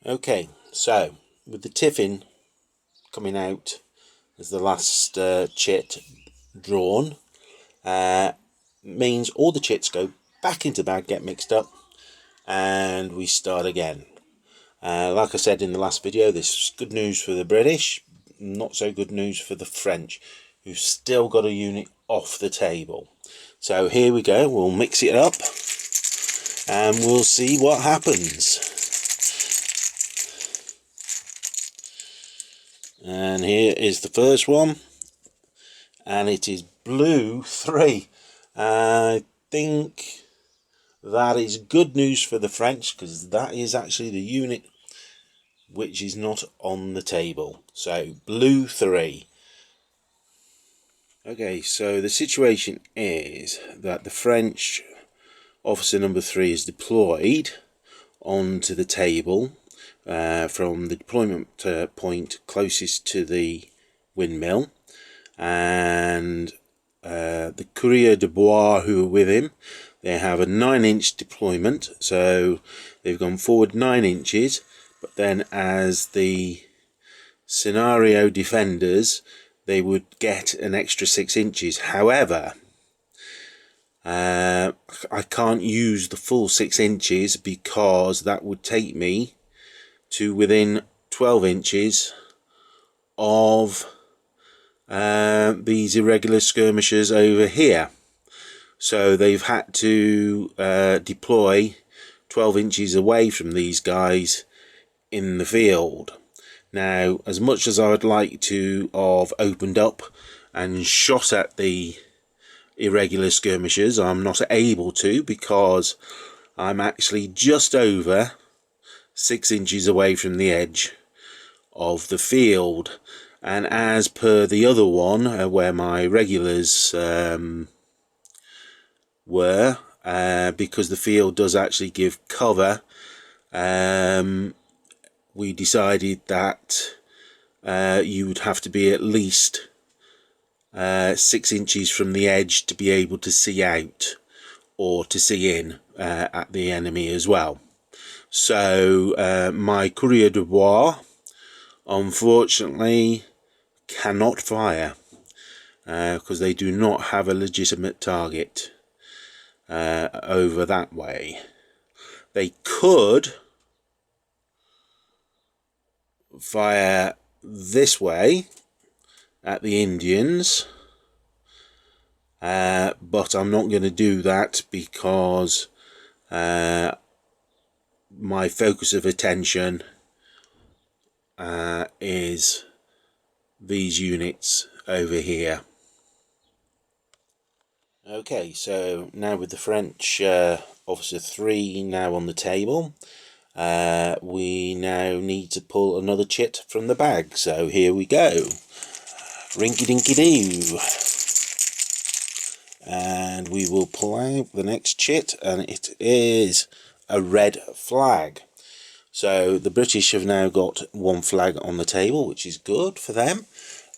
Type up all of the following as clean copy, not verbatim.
Okay, so with the tiffin coming out as the last chit drawn, means all the chits go back into the bag, get mixed up, and we start again. Like I said in the last video, this is good news for the British, not so good news for the French, who've still got a unit off the table. So here we go, we'll mix it up and we'll see what happens. And here is the first one, and it is blue 3. I think that is good news for the French, because that is actually the unit which is not on the table. So blue 3. Okay, so the situation is that the French officer number 3 is deployed onto the table from the deployment point closest to the windmill, and the courier de bois who are with him, they have a 9-inch deployment, so they've gone forward 9 inches, but then as the scenario defenders they would get an extra 6 inches. However, I can't use the full 6 inches because that would take me to within 12 inches of these irregular skirmishers over here. So they've had to deploy 12 inches away from these guys in the field. Now, as much as I would like to have opened up and shot at the irregular skirmishers, I'm not able to, because I'm actually just over 6 inches away from the edge of the field. And as per the other one, where my regulars were, because the field does actually give cover, we decided that you would have to be at least 6 inches from the edge to be able to see out or to see in at the enemy as well. So my courier de bois unfortunately cannot fire because they do not have a legitimate target over that way. They could fire this way at the Indians, but I'm not going to do that because my focus of attention is these units over here. Okay, so now with the French officer 3 now on the table, we now need to pull another chit from the bag. So here we go. Rinky dinky doo. And we will pull out the next chit, and it is a red flag. So the British have now got 1 flag on the table, which is good for them.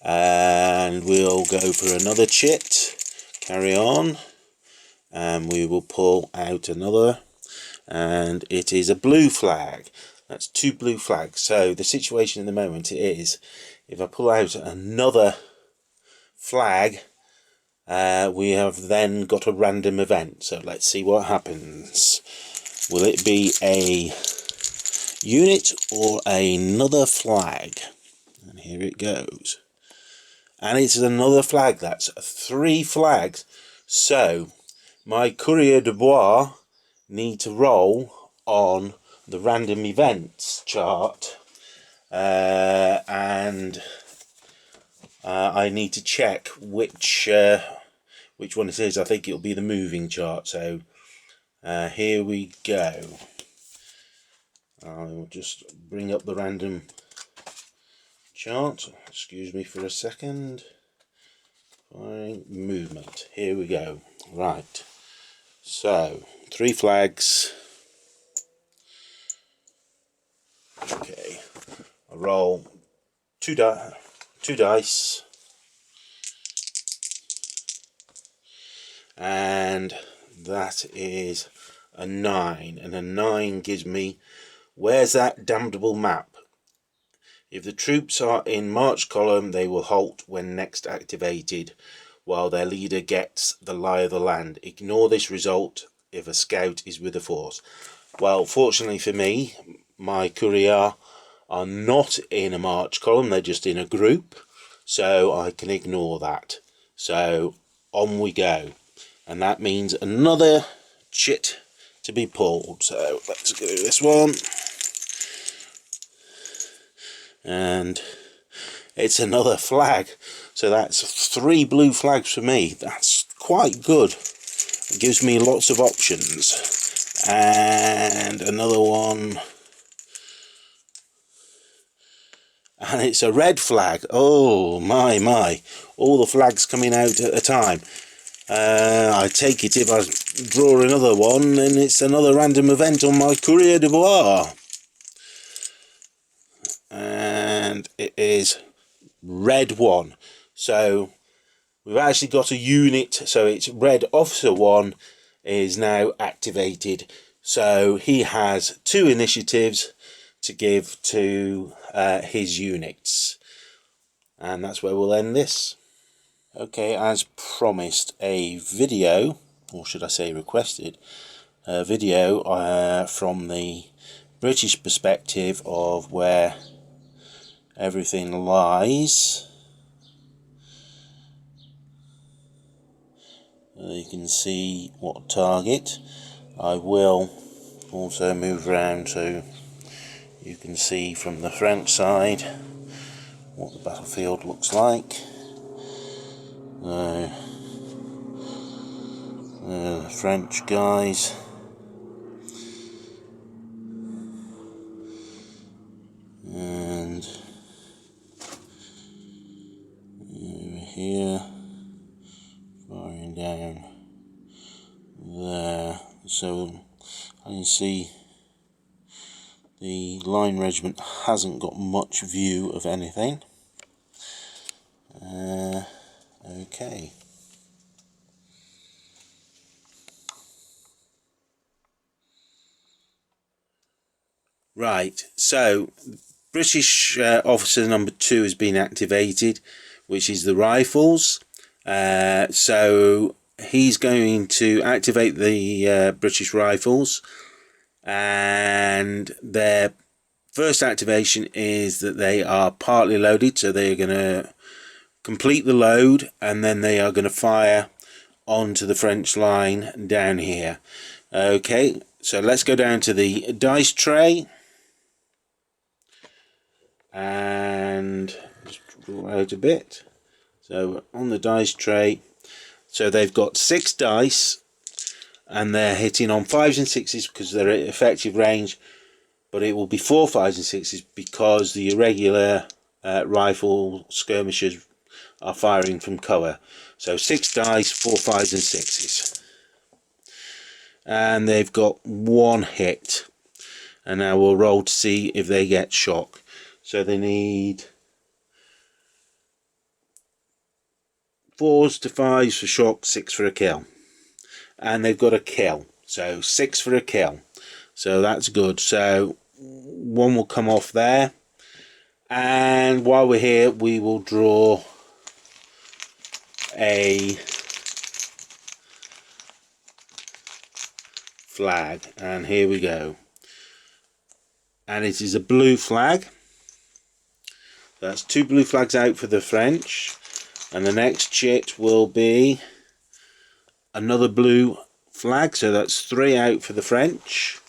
And we'll go for another chit. Carry on. And we will pull out another, and it is a blue flag. That's 2 blue flags. So the situation in the moment is, if I pull out another flag, we have then got a random event. So let's see what happens. Will it be a unit or another flag? And here it goes. And it's another flag. That's 3 flags. So my courier de bois need to roll on the random events chart, and I need to check which one it is. I think it'll be the moving chart. So here we go. I'll just bring up the random chart. Excuse me for a second. Firing movement. Here we go. Right. So 3 flags. Okay. I roll 2 dice. And that is a 9, and a 9 gives me Where's that damnable map? If the troops are in march column, they will halt when next activated, while their leader gets the lie of the land. Ignore this result if a scout is with a force. Well, fortunately for me, my courier are not in a march column, they're just in a group, so I can ignore that. So on we go, and that means another chit to be pulled. So let's go this one, and it's another flag. So that's 3 blue flags for me. That's quite good. It gives me lots of options. And another one, and it's a red flag. Oh my, all the flags coming out at a time. I take it if I draw another one, then it's another random event on my courier de bois. And it is red 1. So we've actually got a unit, so it's red officer 1 is now activated. So he has 2 initiatives to give to his units. And that's where we'll end this. Okay, as promised, a video, or should I say requested, a video from the British perspective of where everything lies. You can see what target. I will also move around so you can see from the French side what the battlefield looks like. French guys. And over here, firing down there. So I can see the line regiment hasn't got much view of anything. Okay. Right, so British officer number 2 has been activated, which is the rifles. So he's going to activate the British rifles, and their first activation is that they are partly loaded, so they're going to complete the load and then they are going to fire onto the French line down here. Okay, so let's go down to the dice tray and just draw out a bit. So on the dice tray, so they've got 6 dice and they're hitting on 5s and 6s because they're at effective range, but it will be 4 5s and 6s because the irregular rifle skirmishers are firing from cover. So 6 dice, 4 5s and 6s, and they've got 1 hit. And now we'll roll to see if they get shock. So they need 4s to 5s for shock, 6 for a kill, and they've got a kill, so 6 for a kill, so that's good. So 1 will come off there, and while we're here we will draw a flag, and here we go, and it is a blue flag. That's 2 blue flags out for the French, and the next chit will be another blue flag, so that's 3 out for the French.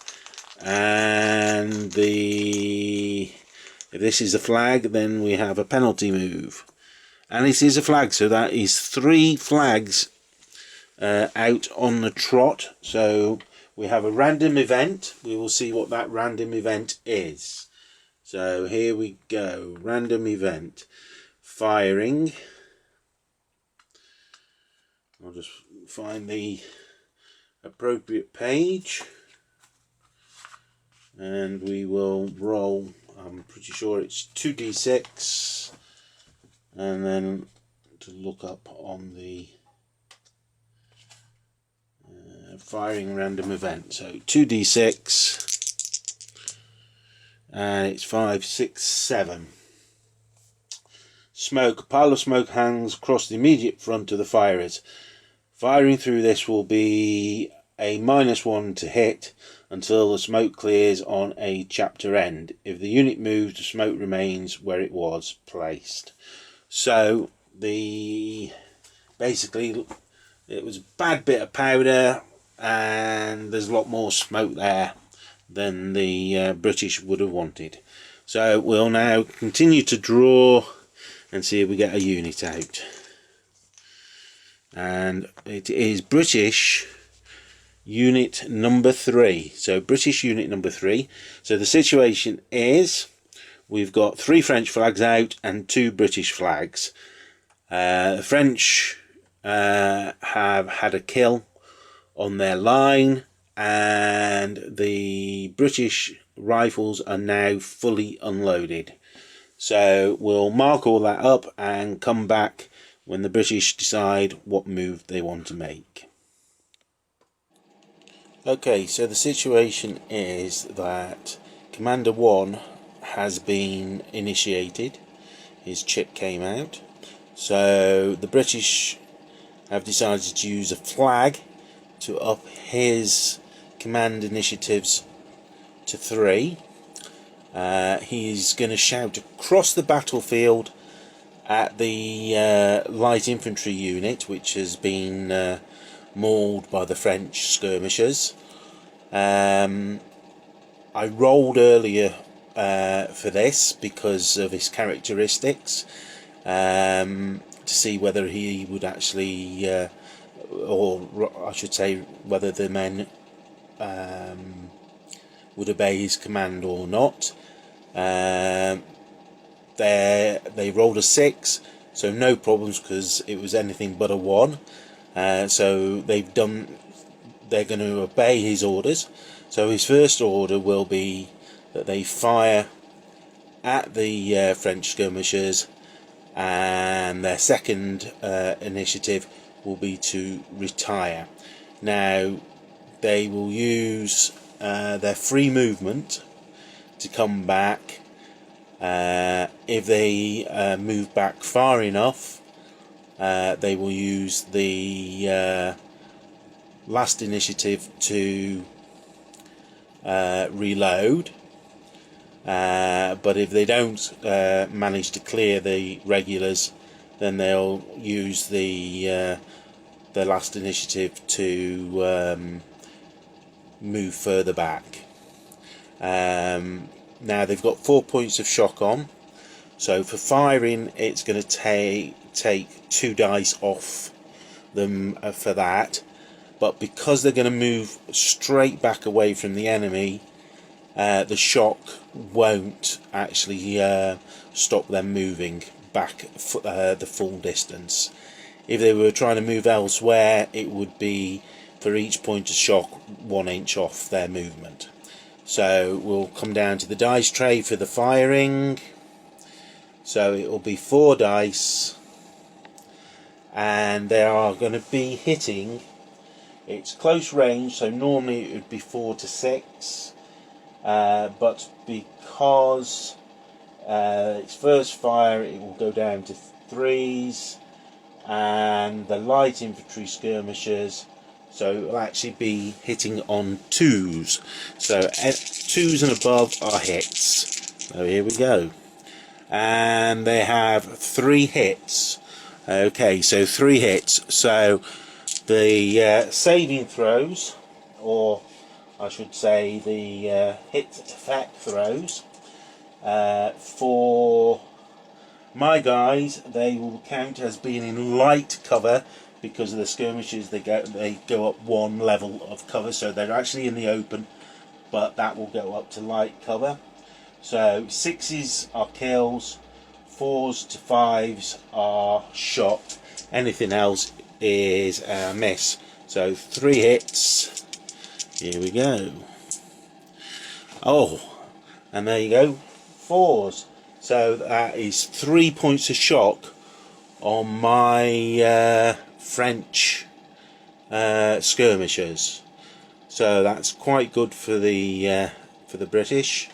And if this is a flag, then we have a penalty move, and it is a flag, so that is 3 flags out on the trot. So we have a random event. We will see what that random event is. So here we go, random event, firing. I'll just find the appropriate page and we will roll. I'm pretty sure it's 2d6, and then to look up on the firing random event. So 2d6, and it's 5, 6, 7. Smoke. A pile of smoke hangs across the immediate front of the firers. Firing through this will be a -1 to hit until the smoke clears on a chapter end. If the unit moves, the smoke remains where it was placed. So basically it was a bad bit of powder, and there's a lot more smoke there than the British would have wanted. So we'll now continue to draw and see if we get a unit out. And it is British unit number 3. So British unit number 3. So the situation is we've got 3 French flags out and 2 British flags. The French have had a kill on their line, and the British rifles are now fully unloaded. So we'll mark all that up and come back when the British decide what move they want to make. Okay, so the situation is that Commander 1 has been initiated. His chip came out. So the British have decided to use a flag to up his command initiatives to 3. He's going to shout across the battlefield at the light infantry unit, which has been mauled by the French skirmishers. I rolled earlier for this because of his characteristics, to see whether he would actually, or I should say, whether the men would obey his command or not. They rolled a 6, so no problems because it was anything but a 1. So they're going to obey his orders. So his first order will be that they fire at the French skirmishers, and their second initiative will be to retire. Now they will use their free movement to come back. If they move back far enough, they will use the last initiative to reload. But if they don't manage to clear the regulars, then they'll use the last initiative to move further back. Now they've got 4 points of shock on, so for firing it's going to take 2 dice off them for that, but because they're going to move straight back away from the enemy, the shock won't actually stop them moving back the full distance. If they were trying to move elsewhere, it would be for each point of shock 1 inch off their movement. So we'll come down to the dice tray for the firing. So it will be 4 dice, and they are going to be hitting. It's close range, so normally it would be 4 to 6, but because it's first fire, it will go down to 3s, and the light infantry skirmishers, so it will actually be hitting on 2s. So 2s and above are hits. So here we go. And they have 3 hits. Okay, so 3 hits. So the saving throws, or I should say the hit effect throws, for my guys, they will count as being in light cover. Because of the skirmishes, they go up 1 level of cover, so they're actually in the open, but that will go up to light cover. So 6s are kills, 4s to 5s are shot, anything else is a miss. So 3 hits, here we go. Oh, and there you go, 4s. So that is 3 points of shock on my French skirmishers. So that's quite good for the British.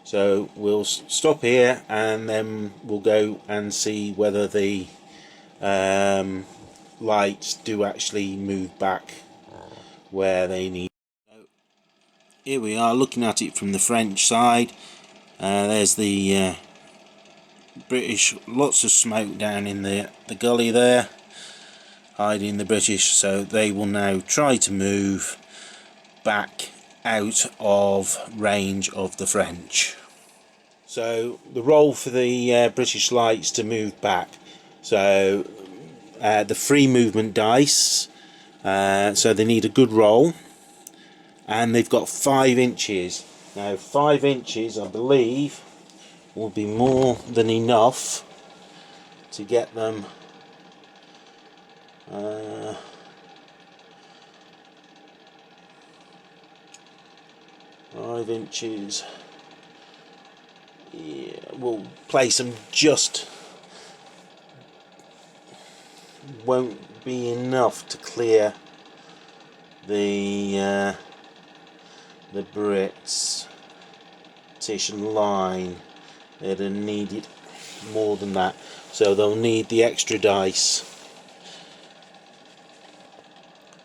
So we'll stop here and then we'll go and see whether the lights do actually move back where they need. So here we are looking at it from the French side. There's the British, lots of smoke down in the gully there, hiding the British, so they will now try to move back out of range of the French. So the role for the British lights to move back, so the free movement dice, so they need a good roll, and they've got 5 inches. Now 5 inches I believe will be more than enough to get them 5 inches. Yeah, we'll place them just, won't be enough to clear the Brits line. They'd have needed more than that, so they'll need the extra dice,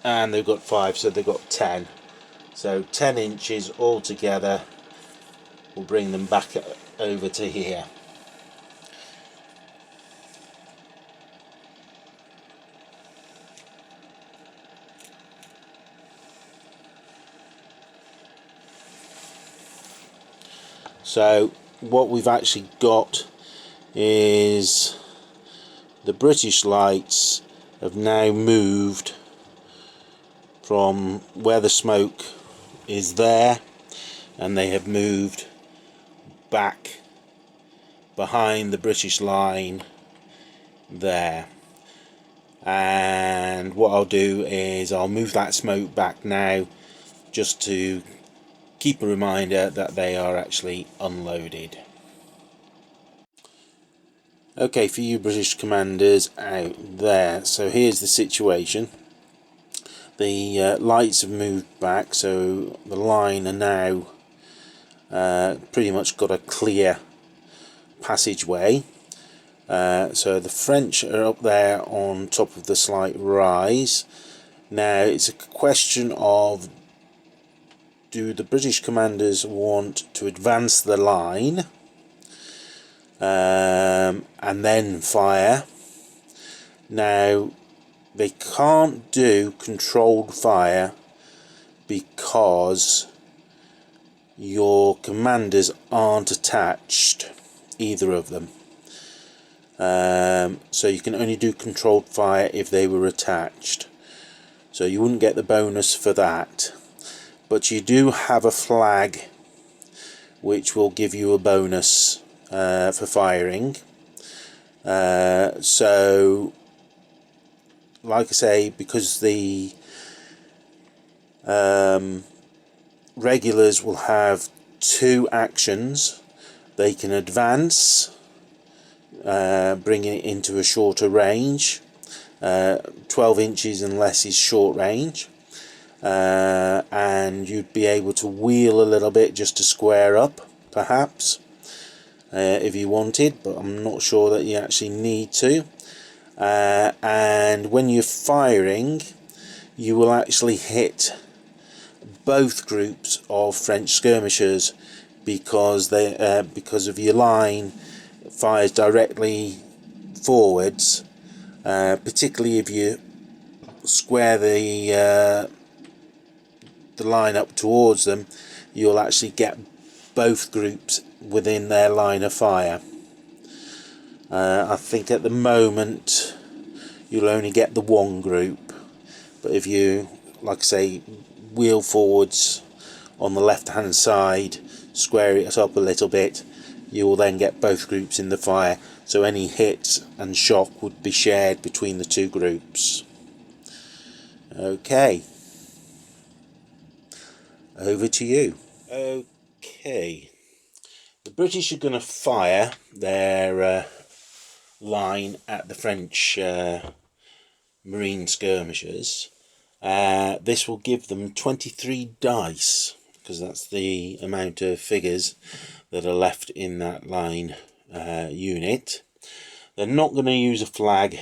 and they've got 5, so they've got 10, so 10 inches altogether will bring them back over to here. So what we've actually got is the British lights have now moved from where the smoke is there, and they have moved back behind the British line there. And what I'll do is I'll move that smoke back now, just to keep a reminder that they are actually unloaded. Okay, for you British commanders out there, so here's the situation. The lights have moved back, so the line are now pretty much got a clear passageway. So the French are up there on top of the slight rise. Now it's a question of, do the British commanders want to advance the line and then fire? Now they can't do controlled fire because your commanders aren't attached, either of them. So you can only do controlled fire if they were attached, so you wouldn't get the bonus for that. But you do have a flag which will give you a bonus for firing. So like I say, because the regulars will have 2 actions, they can advance, bringing it into a shorter range. 12 inches and less is short range. And you'd be able to wheel a little bit just to square up, perhaps, if you wanted, but I'm not sure that you actually need to. And when you're firing, you will actually hit both groups of French skirmishers, because they because of your line fires directly forwards, particularly if you square the line up towards them, you'll actually get both groups within their line of fire. I think at the moment you'll only get the one group, but if you, like I say, wheel forwards on the left hand side, square it up a little bit, you will then get both groups in the fire, so any hit and shock would be shared between the 2 groups. Okay, over to you. Okay, the British are going to fire their line at the French marine skirmishers. This will give them 23 dice, because that's the amount of figures that are left in that line unit. They're not going to use a flag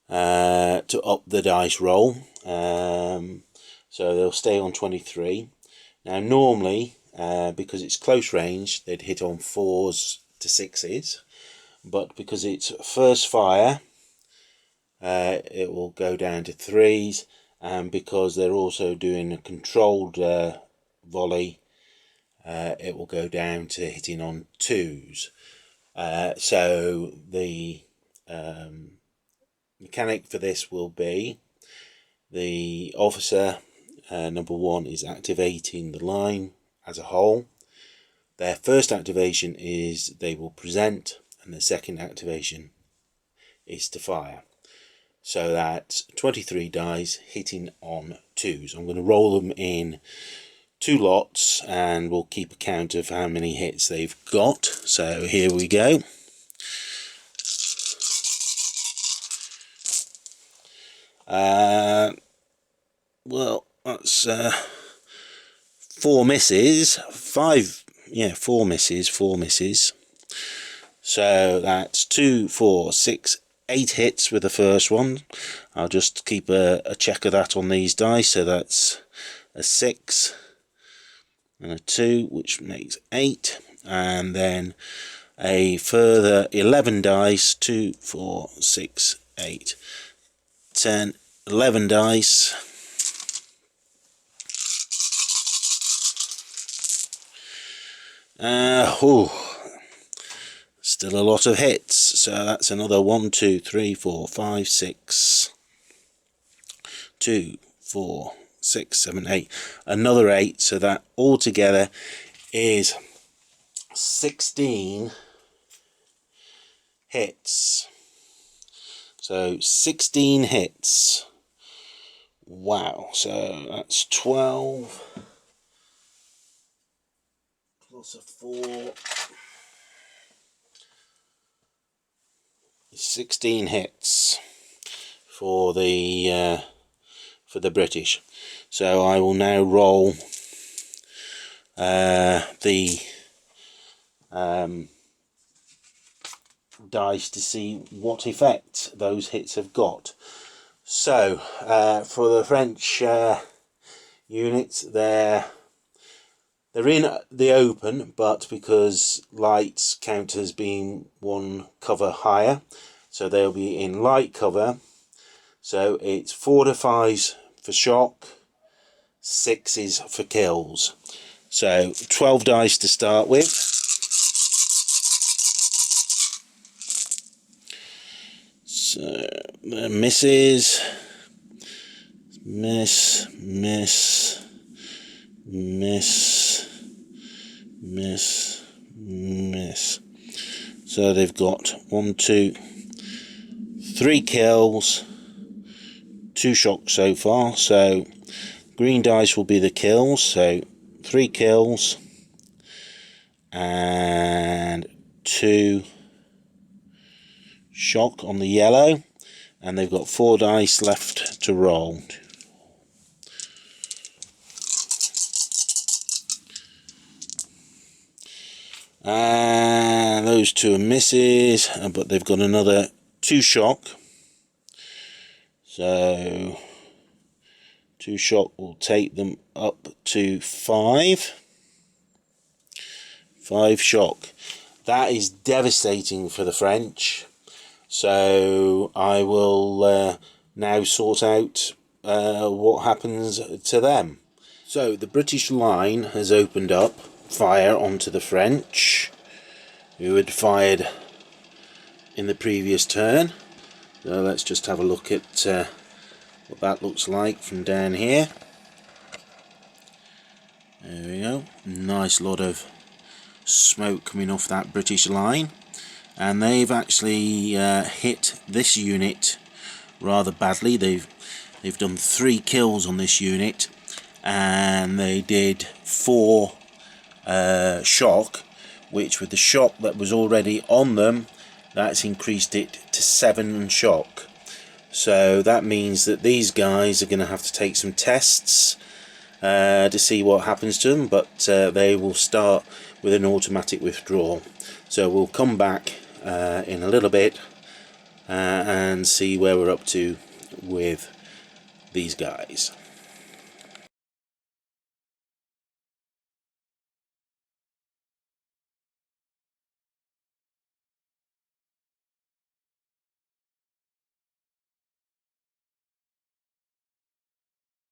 to up the dice roll, so they'll stay on 23. Now normally, because it's close range, they'd hit on 4s to 6s, but because it's first fire, it will go down to 3s, and because they're also doing a controlled volley, it will go down to hitting on 2s. So the mechanic for this will be the officer, number 1, is activating the line as a whole. Their first activation is they will present, and the second activation is to fire. So that's 23 dice hitting on 2s. I'm going to roll them in 2 lots, and we'll keep a count of how many hits they've got. So here we go. Well, that's 4 misses, 4 misses. So that's 2, 4, 6, 8 hits with the first one. I'll just keep a check of that on these dice. So that's a 6 and a 2, which makes 8, and then a further 11 dice, 2, 4, 6, 8, 10, 11 dice. Still a lot of hits, so that's another 1, 2, 3, 4, 5, 6, 2, 4, 6, 7, 8, another 8, so that altogether is 16 hits. So 16 hits. Wow, so that's 12 plus a 4, 16 hits for the British. So I will now roll the dice to see what effect those hits have got. So for the French units, they're in the open, but because lights count as being 1 cover higher, so they'll be in light cover. So it's 4 to 5s for shock, 6s for kills. So 12 dice to start with. So misses, miss, miss, miss, miss, miss. So they've got 1, 2, 3 kills, 2 shocks so far. So green dice will be the kills, so 3 kills and 2 shock on the yellow, and they've got 4 dice left to roll. And those 2 are misses, but they've got another 2 shock. So 2 shock will take them up to 5. 5 shock. That is devastating for the French. So I will now sort out what happens to them. So the British line has opened up fire onto the French, who had fired in the previous turn. So let's just have a look at what that looks like from down here. There we go. Nice lot of smoke coming off that British line, and they've actually hit this unit rather badly. They've done 3 kills on this unit, and they did 4 shock, which with the shock that was already on them, that's increased it to 7 shock. So that means that these guys are going to have to take some tests to see what happens to them, but they will start with an automatic withdrawal. So we'll come back in a little bit and see where we're up to with these guys.